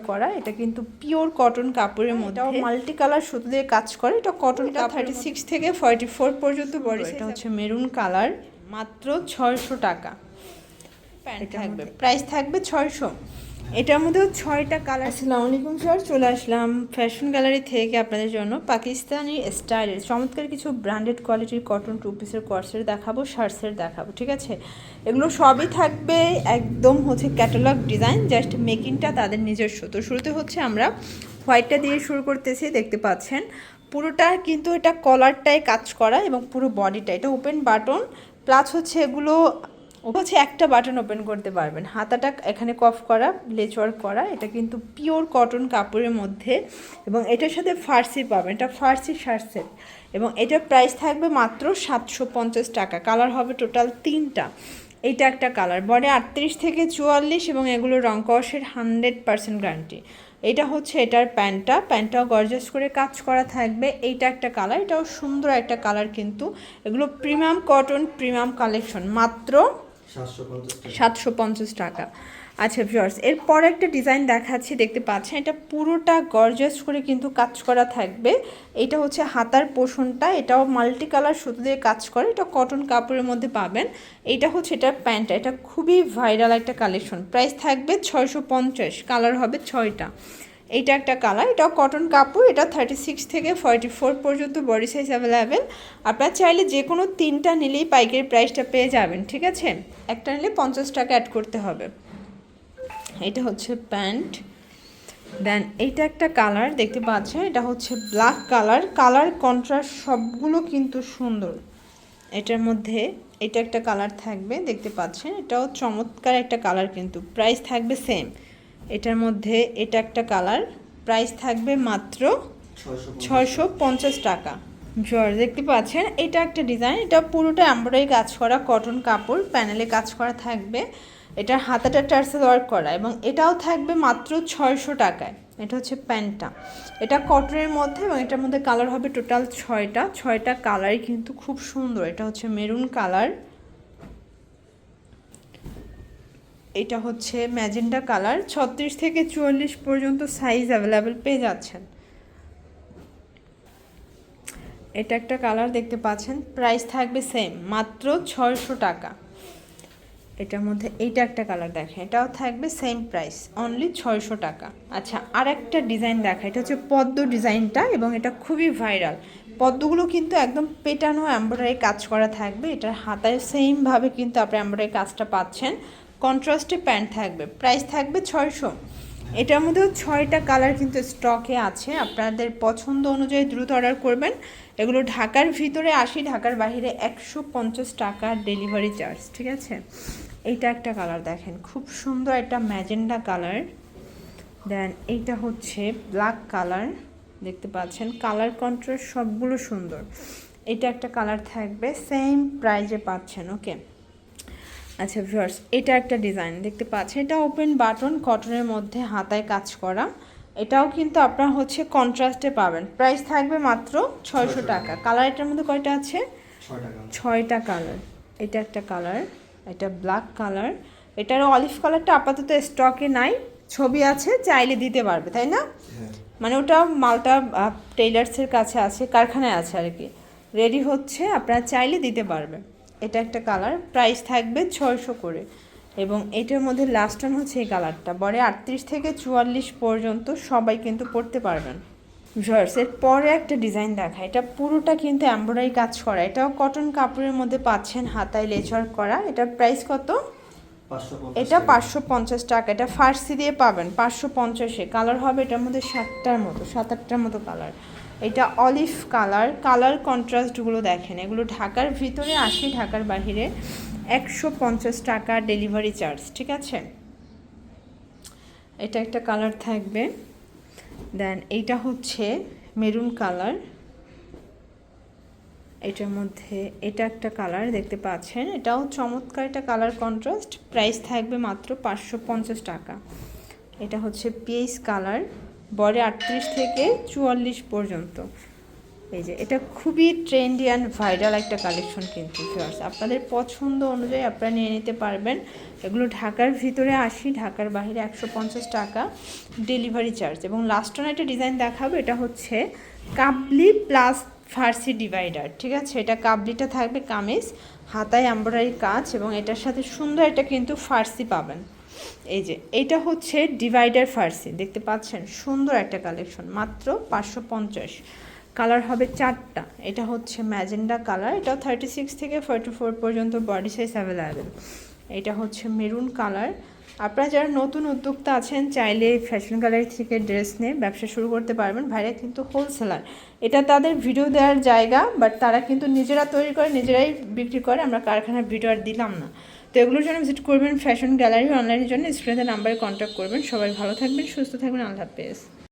করা, এটা কিন্তু পিওর কটন কাপড়ের মধ্যে মাল্টি কালার সুতো দিয়ে কাজ করে। এটা কটন 36 থেকে 44 পর্যন্ত বডি। এটা হচ্ছে মেরুন কালার, মাত্র 600 টাকা প্যান্ট থাকবে, প্রাইস থাকবে 600। এটার মধ্যেও 6টা কালার। আসসালামু আলাইকুম স্যার, চলে আসলাম ফ্যাশন গ্যালারি থেকে আপনাদের জন্য পাকিস্তানি স্টাইলের চমৎকার কিছু ব্র্যান্ডেড কোয়ালিটির কটন টু পিসের কোয়ার্সের দেখাবো, শার্টসের দেখাবো, ঠিক আছে। এগুলো সবই থাকবে একদম হচ্ছে ক্যাটালগ ডিজাইন, জাস্ট মেকিংটা তাদের নিজস্ব। তো শুরুতে হচ্ছে আমরা হোয়াইটটা দিয়ে শুরু করতেছি, দেখতে পাচ্ছেন পুরোটা কিন্তু এটা কলারটায় কাজ করা এবং পুরো বডিটা এটা ওপেন বাটন, প্লাস হচ্ছে এগুলো হচ্ছে একটা বাটন ওপেন করতে পারবেন। হাতাটা এখানে কফ করা, লেচ ওয়ার্ক করা, এটা কিন্তু পিওর কটন কাপড়ের মধ্যে এবং এটার সাথে ফার্সি পাবেন, এটা ফার্সি শার্ট সেট এবং এটার প্রাইস থাকবে মাত্র 750 টাকা। কালার হবে টোটাল 3টা। এইটা একটা কালার, বডি 38 থেকে 44 এবং এগুলো রং কষের 100% গ্যারান্টি। এটা হচ্ছে এটার প্যান্টটাও গর্জাস করে কাজ করা থাকবে। এইটা একটা কালার, এটাও সুন্দর একটা কালার, কিন্তু এগুলো প্রিমিয়াম কটন প্রিমিয়াম কালেকশন, মাত্র 750 টাকা। আচ্ছা ভিউয়ার্স, এরপর একটা ডিজাইন দেখাচ্ছি, দেখতে পাচ্ছেন এটা পুরোটা গর্জাস করে কিন্তু কাজ করা থাকবে। এটা হচ্ছে হাতার পোর্শনটা, এটাও মাল্টি কালার সুতো দিয়ে কাজ করে, এটা কটন কাপড়ের মধ্যে পাবেন। এটা হচ্ছে এটার প্যান্টটা, এটা খুবই ভাইরাল একটা কালেকশন, প্রাইস থাকবে 650, কালার হবে 6টা। এইটা একটা কালার, এটাও কটন কাপড়, এটা 36 থেকে 44 পর্যন্ত বডি সাইজ অ্যাভেলেবেল। আপনারা চাইলে যে কোনো 3টা নিলেই পাইকারি প্রাইসটা পেয়ে যাবেন, ঠিক আছে। একটা নিলে 50 টাকা অ্যাড করতে হবে। এটা হচ্ছে প্যান্ট। দেন এইটা একটা কালার, দেখতে পাচ্ছেন এটা হচ্ছে ব্ল্যাক কালার, কালার কন্ট্রাস্ট সবগুলো কিন্তু সুন্দর। এটার মধ্যে এটা একটা কালার থাকবে, দেখতে পাচ্ছেন এটাও চমৎকার একটা কালার, কিন্তু প্রাইস থাকবে সেম। এটার মধ্যে এটা একটা কালার, প্রাইস থাকবে মাত্র 650 টাকা। জর্জ দেখতে পাচ্ছেন এটা একটা ডিজাইন, এটা পুরোটা এমব্রয়ডারি কাজ করা কটন কাপড়, প্যানেলে কাজ করা থাকবে। এটার হাতাটা টার্সেল ওয়ার্ক করা এবং এটাও থাকবে মাত্র 600 টাকায়। এটা হচ্ছে প্যান্টটা, এটা কটনের মধ্যে এবং এটার মধ্যে কালার হবে টোটাল 6টা কালারই কিন্তু খুব সুন্দর। এটা হচ্ছে মেরুন কালার, এটা হচ্ছে ম্যাজেন্টা কালার, 36 থেকে 44 পর্যন্ত সাইজ অ্যাভেলেবেল পেয়ে যাচ্ছেন। এটা একটা কালার দেখতে পাচ্ছেন, প্রাইস থাকবে সেম, মাত্র 600 টাকা। এটার মধ্যে এইটা একটা কালার দেখেন, এটাও থাকবে সেম প্রাইস, অনলি 600 টাকা। আচ্ছা, আর একটা ডিজাইন দেখা, এটা হচ্ছে পদ্ম ডিজাইনটা এবং এটা খুবই ভাইরাল। পদ্মগুলো কিন্তু একদম পেটানো এমব্রয়ডারি কাজ করা থাকবে, এটার হাতায় সেমভাবে কিন্তু আপনি এমব্রয়ডারি কাজটা পাচ্ছেন। কন্ট্রাস্টে প্যান্ট থাকবে, প্রাইস থাকবে 600। এটার মধ্যেও 6টা কালার কিন্তু স্টকে আছে, আপনাদের পছন্দ অনুযায়ী দ্রুত অর্ডার করবেন। এগুলো ঢাকার ভিতরে 80, ঢাকার বাইরে 150 টাকা ডেলিভারি চার্জ, ঠিক আছে। এইটা একটা কালার দেখেন, খুব সুন্দর একটা ম্যাজেন্ডা কালার। দেন এইটা হচ্ছে ব্ল্যাক কালার, দেখতে পাচ্ছেন কালার কন্ট্রাস্ট সবগুলো সুন্দর। এটা একটা কালার থাকবে, সেম প্রাইজে পাচ্ছেন, ওকে। আচ্ছা ভিউয়ার্স, এটা একটা ডিজাইন দেখতে পাচ্ছেন, এটা ওপেন বাটন কটনের মধ্যে হাতায় কাজ করা, এটাও কিন্তু আপনারা হচ্ছে কন্ট্রাস্টে পাবেন, প্রাইস থাকবে মাত্র 600 টাকা। কালার এটার মধ্যে কয়টা আছে? 6টা কালার। এটা একটা কালার, এটা ব্ল্যাক কালার, এটার অলিভ কালারটা আপাতত স্টকে নাই, ছবি আছে, চাইলে দিতে পারবে, তাই না? মানে ওটা মালটা টেইলার্সের কাছে আছে, কারখানায় আছে আর কি, রেডি হচ্ছে, আপনারা চাইলে দিতে পারবেন। এটা একটা কালার, প্রাইস থাকবে 600 করে। এবং এটার মধ্যে লাস্ট ওয়ান হচ্ছে এই কালারটা, বড়ে 38 থেকে 44 পর্যন্ত সবাই কিন্তু পরতে পারবেন। ভিউয়ার্সের পরে একটা ডিজাইন দেখা, এটা পুরোটা কিন্তু এমব্রয়ডারি কাজ করা, এটাও কটন কাপড়ের মধ্যে পাচ্ছেন, হাতায় লেচ ওয়ার্ক করা। এটার প্রাইস কত? এটা 550 টাকা। এটা ফার্সি দিয়ে পাবেন 550-এ। কালার হবে এটার মধ্যে 7-8টার মতো কালার। এটা অলিভ কালার, কালার কন্ট্রাস্টগুলো দেখেন, এগুলো ঢাকার ভিতরে 80, ঢাকার বাইরে 150 টাকা ডেলিভারি চার্জ, ঠিক আছে। এটা একটা কালার থাকবে। দেন এইটা হচ্ছে মেরুন কালার, এটার মধ্যে এটা একটা কালার দেখতে পাচ্ছেন, এটাও চমৎকার একটা কালার কন্ট্রাস্ট, প্রাইস থাকবে মাত্র 550 টাকা। এটা হচ্ছে পিচ কালার, বডি 38 থেকে 44 পর্যন্ত। এই যে এটা খুবই ট্রেন্ডি অ্যান্ড ভাইরাল একটা কালেকশন কিন্তু ভিউয়ার্স, আপনাদের পছন্দ অনুযায়ী আপনারা নিয়ে নিতে পারবেন। এগুলো ঢাকার ভিতরে 80, ঢাকার বাইরে 150 টাকা ডেলিভারি চার্জ। এবং লাস্ট অন একটা ডিজাইন দেখাবো, এটা হচ্ছে কাবলি প্লাস ফার্সি ডিভাইডার, ঠিক আছে। এটা কাবলিটা থাকবে কামিজ, হাতায় এমব্রয়ডারি কাজ, এবং এটার সাথে সুন্দর একটা কিন্তু ফার্সি পাবেন। এই যে এইটা হচ্ছে ডিভাইডার ফার্সি, দেখতে পাচ্ছেন সুন্দর একটা কালেকশন, মাত্র 550। কালার হবে 4টা। এটা হচ্ছে ম্যাজেন্ডা কালার, এটাও 36 থেকে 44 পর্যন্ত বডি সাইজ অ্যাভেলেবেল। এটা হচ্ছে মেরুন কালার। আপনারা যারা নতুন উদ্যোক্তা আছেন, চাইলে ফ্যাশন গ্যালারি থেকে ড্রেস নিয়ে ব্যবসা শুরু করতে পারবেন। ভাইরা কিন্তু হোলসেলার, এটা তাদের ভিডিও দেওয়ার জায়গা, বাট তারা কিন্তু নিজেরা তৈরি করে নিজেরাই বিক্রি করে, আমরা কারখানার ভিডিও আর দিলাম না। তো এগুলোর জন্য ভিজিট করবেন ফ্যাশন গ্যালারি, অনলাইনের জন্য স্ক্রিনে নাম্বারে কন্ট্যাক্ট করবেন। সবাই ভালো থাকবেন, সুস্থ থাকবেন, আল্লাহ হাফেজ।